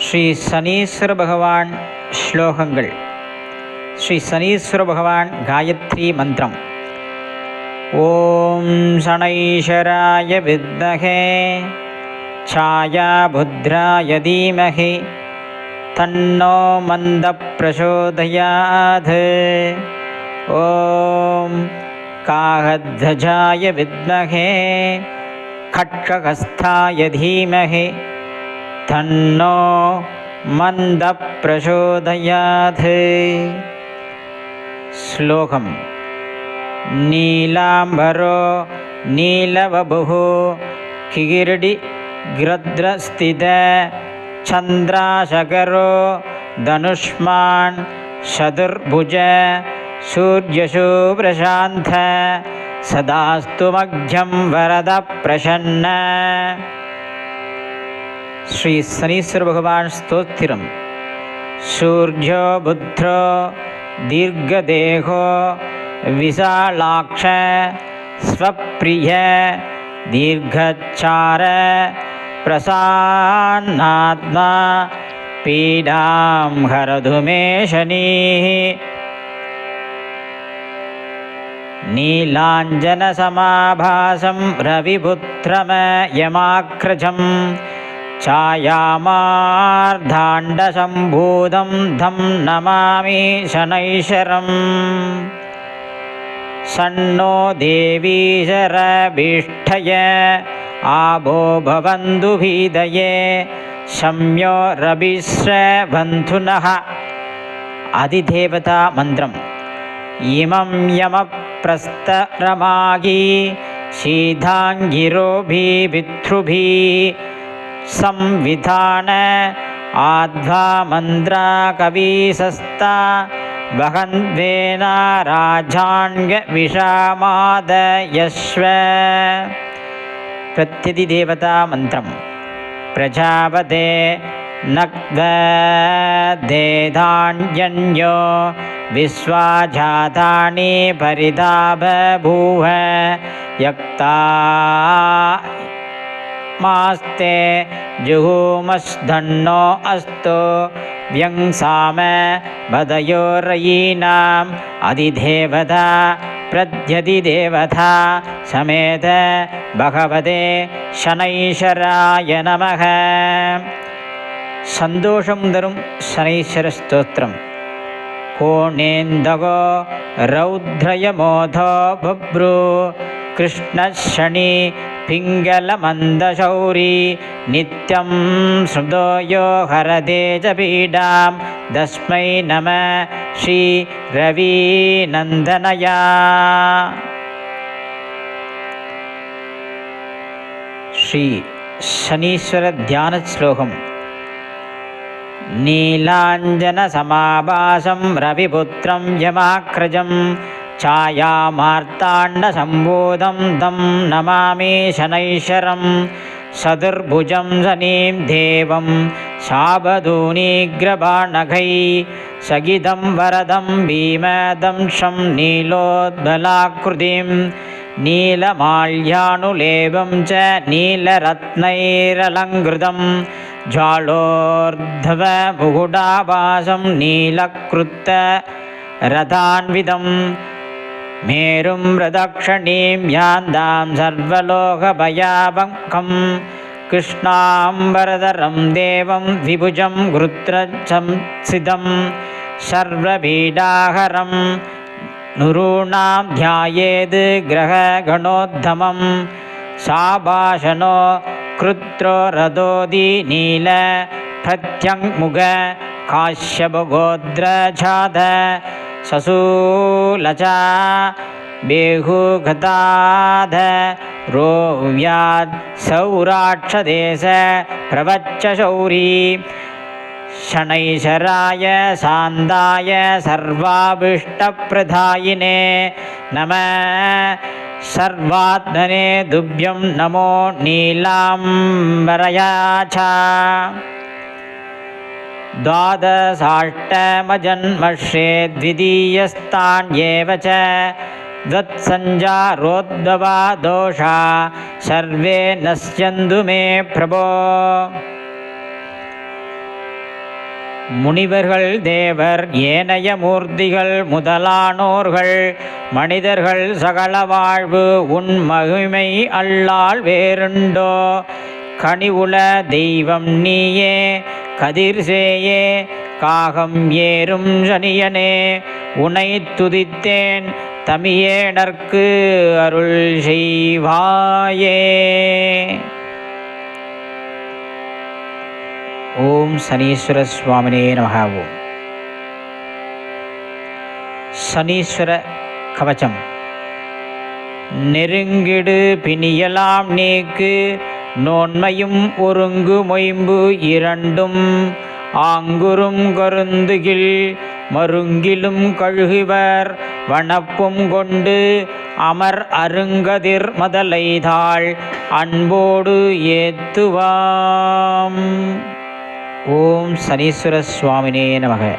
ஸ்ரீ சனீஸ்வர பகவான் ஸ்லோகங்கள். ஸ்ரீ சனீஸ்வர பகவான் காயத்ரி மந்திரம். ஓம் சனைஸ்வராய வித்மஹே ಛಾಯಾಭುದ್ರಾಯ ಧೀಮಹಿ தன்னோ மந்த பிரசோதயாத். ஓம் காகத்வஜாய வித்மஹே கட்ககஸ்தாய தீமஹி தன்னோ மந்த பிரசோதயாத். ஸ்லோகம். நீலாம்பரோ நீலவபுः கிரீடி கிரத்ரஸ்தித சந்திராசகரோ தனுஷ்மான் சதுர்புஜ சூர்யசு பிரசாந்த சதாஸ்து மக்யம் வரத பிரசன்ன. ஸ்ரீ சனீஸ்வர பகவான் ஸ்தோத்திரம். சூர்யோ புத்ரோ தீர்க்கதேகோ விசாலாக்ஷ ஸ்வப்ரிய தீர்க்கச்சார பிரசன்னாத்மா பீடாம் ஹரது மே சனிः. நீலாஞ்சனசமாபாசம் ரவிபுத்திரமயமாக்ரஜம் ಛಾಯಾಮಾರ್ಧಾಂಡಸಂಭೂತಂ ಧಂ ನಮಾಮಿ ಶನೈಶ್ವರಂ. ಸನ್ನೋ ದೇವೀಶರಭೀಷ್ಠಯ ಆಭೋ ಭವಂತು ಭೀದಯೇ ಶಮ್ಯೋ ರಭಿಶ್ರವಂತುನಃ. அதிதேவதா மந்திரம். இமம் யம பிரஸ்தரமாகி சீதாங்கிரோபி பித்ருபி संविधान आध्वा मंद्रा कविसस्ता वहन्वेना राजान्ग विषामादयश्व. प्रत्यति देवता मंत्रम. प्रजापते नक्वेधान्यो विश्वाजातानि परिताबभूव यक्ता मास्ते जुहुमस्धन्नो अस्तु व्यंसाम बदयोरयीनाम् अधिदेवता प्रत्यधिदेवता समेत भगवते शनैश्वराय नमः. சந்தோஷம் தரும் சனீஸ்வர ஸ்தோத்திரம். கோணேந்தகோ ரௌத்ரயமோதோ பப்ரு கிருஷ்ணஷணி பிங்களமந்தசௌரி நித்யம் ஸ்ருதோயோ ஹரதே ச பீடாம் தஸ்மை நம ஸ்ரீ ரவி நந்தனயா. ஸ்ரீ சனீஸ்வர தியான ஸ்லோகம். நீலாஞ்சனசமாபாசம் ரவிபுத்திரம் யமாக்ரஜம் ಛಾಯಾಮಾರ್ತಾಂಡಸಂಭೂತಂ तं ನಮಾಮಿ ಶನೈಶ್ವರಂ. ಸದುರ್ಭುಜಂ ಶನೀಂ ದೇವಂ ಶಾಬದೂನೀಗ್ರಬಾಣಘೈ ಸಗಿದಂ ವರದಂ ಭೀಮದಂಶಂ ನೀಲೋದ್ಬಲಾಕೃತಿಂ ನೀಲಮಾಲ್ಯಾನುಲೇಪಂ ಚ ನೀಲರತ್ನೈರಲಂಕೃತಂ ಜ್ವಾಲೋರ್ಧ್ವ ಮುಗುಡಾಭಾಸಂ ನೀಲಕೃತ್ತ ரதான்விதம் மேரும் ரதக்ஷணீம் யாந்தாம் சர்வலோகபயாபங்கம் கிருஷ்ணாம்பரதரம் தேவம் விபுஜம் குருத்ரசம்சிதம் சர்வபீடாஹரம் நுரூணாம் தியாயேத் கிரககணோத்தமம் சாபாஷனோ கிருத்ரோ ரதோதி நீல பிரத்யங்முக காஷ்யபகோத்ரஜாத சசூலச்சா பேகுகதாத ரோவ்யாத் சௌராட்சதேச பிரவச்ச சௌரி. ஷனைஷராய சாந்தாய சர்வாபிஷ்டப்பிரதாயினே நம சர்வாத்மனே துப்யம் நமோ நீலாம்பரயாச்சா. द्वादशाष्टमजन्मश्रे द्वितीयस्तान्येव च द्वत्सञ्जारोद्भवा दोषा सर्वे नश्यन्तु मे प्रभो. முனிவர்கள் தேவர் ஏனைய மூர்த்திகள் முதலானோர்கள் மனிதர்கள் சகல வாழ்வு உன் மகிமை அல்லால் வேறுண்டோ? கனிவுல தெய்வம் நீயே கதிர்சேயே காகம் ஏறும் சனியனே உனை துதித்தேன் தமியேனர்க்கு அருள் செய்வாயே. ஓம் சனீஸ்வர சுவாமினே நமஹ. ஓம் சனீஸ்வர கவச்சம். நெருங்கிடு பிணியலாம் நீக்கு நோன்மையும் ஒருங்கு மொயம்பு இரண்டும் ஆங்குறும் கருந்துகில் மருங்கிலும் கழுகுவர் வனப்பும் கொண்டு அமர் அருங்கதிர் மதலைதாள் அன்போடு ஏத்துவாம். ஓம் சனீஸ்வர சுவாமினே நமக.